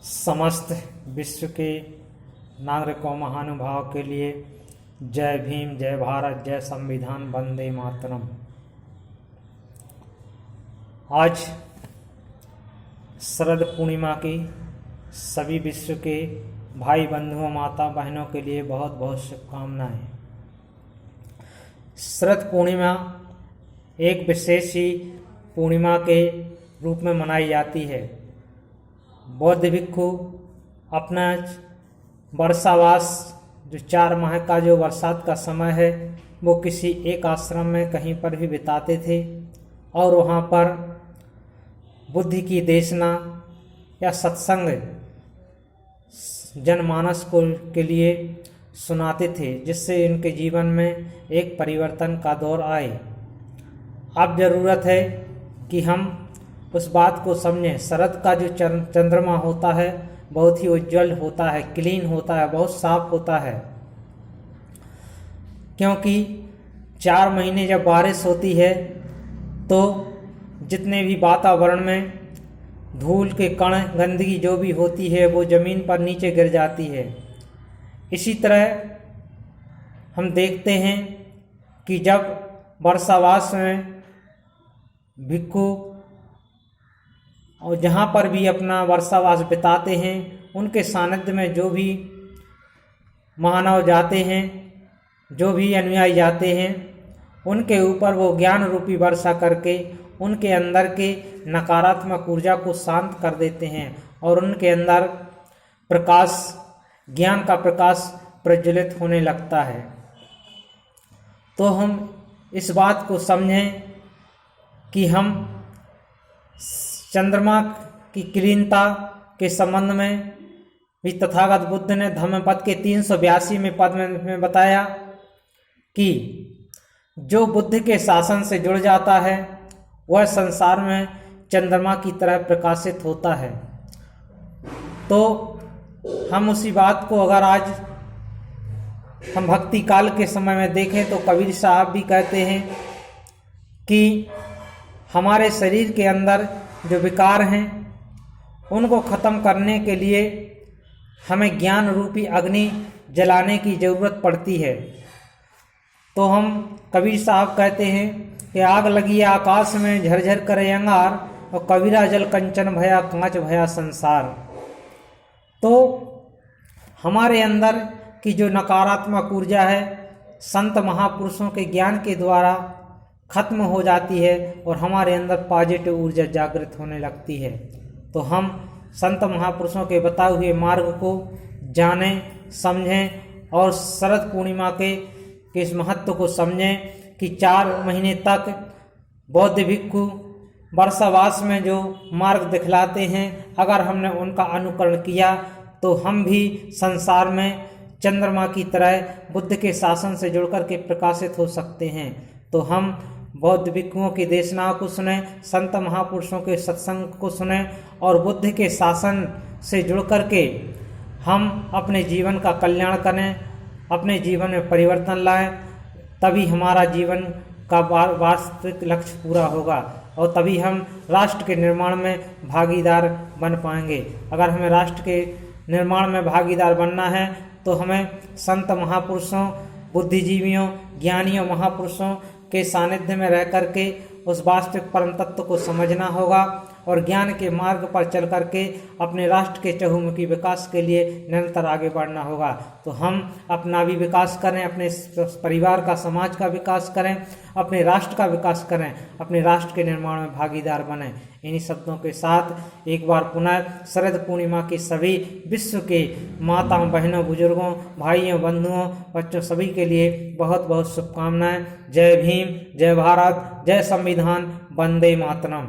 समस्त विश्व के नागरिकों महानुभाव के लिए जय भीम, जय भारत, जय संविधान, वंदे मातरम। आज शरद पूर्णिमा की सभी विश्व के भाई बंधुओं, माता बहनों के लिए बहुत बहुत शुभकामनाएं। शरद पूर्णिमा एक विशेष ही पूर्णिमा के रूप में मनाई जाती है। बौद्ध भिक्षु अपना वर्षावास जो 4 माह का जो बरसात का समय है वो किसी एक आश्रम में कहीं पर भी बिताते थे और वहाँ पर बुद्धि की देशना या सत्संग जनमानस को के लिए सुनाते थे, जिससे इनके जीवन में एक परिवर्तन का दौर आए। अब ज़रूरत है कि हम उस बात को समझें। शरद का जो चंद्रमा होता है बहुत ही उज्जवल होता है, क्लीन होता है, बहुत साफ होता है, क्योंकि 4 महीने जब बारिश होती है तो जितने भी वातावरण में धूल के कण, गंदगी जो भी होती है वो ज़मीन पर नीचे गिर जाती है। इसी तरह हम देखते हैं कि जब वर्षावास में भिक्षु और जहाँ पर भी अपना वर्षावास बिताते हैं उनके सानिध्य में जो भी मानव जाते हैं, जो भी अनुयायी जाते हैं, उनके ऊपर वो ज्ञान रूपी वर्षा करके उनके अंदर के नकारात्मक ऊर्जा को शांत कर देते हैं और उनके अंदर प्रकाश, ज्ञान का प्रकाश प्रज्वलित होने लगता है। तो हम इस बात को समझें कि हम चंद्रमा की क्लीनता के संबंध में भी तथागत बुद्ध ने धम्मपद के 382वें पद में बताया कि जो बुद्ध के शासन से जुड़ जाता है वह संसार में चंद्रमा की तरह प्रकाशित होता है। तो हम उसी बात को अगर आज हम भक्ति काल के समय में देखें तो कबीर साहब भी कहते हैं कि हमारे शरीर के अंदर जो विकार हैं उनको ख़त्म करने के लिए हमें ज्ञान रूपी अग्नि जलाने की ज़रूरत पड़ती है। तो हम कबीर साहब कहते हैं कि आग लगी आकाश में झरझर करे अंगार और कबीरा जल कंचन भया कांच भया संसार। तो हमारे अंदर की जो नकारात्मक ऊर्जा है संत महापुरुषों के ज्ञान के द्वारा खत्म हो जाती है और हमारे अंदर पॉजिटिव ऊर्जा जागृत होने लगती है। तो हम संत महापुरुषों के बताए हुए मार्ग को जानें, समझें और शरद पूर्णिमा के इस महत्व को समझें कि 4 महीने तक बौद्ध भिक्षु वर्षावास में जो मार्ग दिखलाते हैं, अगर हमने उनका अनुकरण किया तो हम भी संसार में चंद्रमा की तरह बुद्ध के शासन से जुड़कर के प्रकाशित हो सकते हैं। तो हम बौद्ध भिक्षुओं की देशनाओं को सुने, संत महापुरुषों के सत्संग को सुने और बुद्ध के शासन से जुड़कर के हम अपने जीवन का कल्याण करें, अपने जीवन में परिवर्तन लाएं। तभी हमारा जीवन का वास्तविक लक्ष्य पूरा होगा और तभी हम राष्ट्र के निर्माण में भागीदार बन पाएंगे। अगर हमें राष्ट्र के निर्माण में भागीदार बनना है तो हमें संत महापुरुषों, बुद्धिजीवियों, ज्ञानियों, महापुरुषों के सानिध्य में रह करके उस वास्तविक परम तत्व को समझना होगा और ज्ञान के मार्ग पर चल करके अपने राष्ट्र के चहुमुखी विकास के लिए निरंतर आगे बढ़ना होगा। तो हम अपना भी विकास करें, अपने परिवार का, समाज का विकास करें, अपने राष्ट्र का विकास करें, अपने राष्ट्र के निर्माण में भागीदार बनें। इन्हीं शब्दों के साथ एक बार पुनः शरद पूर्णिमा की सभी विश्व के माताओं, बहनों, बुजुर्गों, भाइयों, बंधुओं, बच्चों सभी के लिए बहुत बहुत शुभकामनाएं। जय भीम, जय भारत, जय संविधान, वंदे मातरम।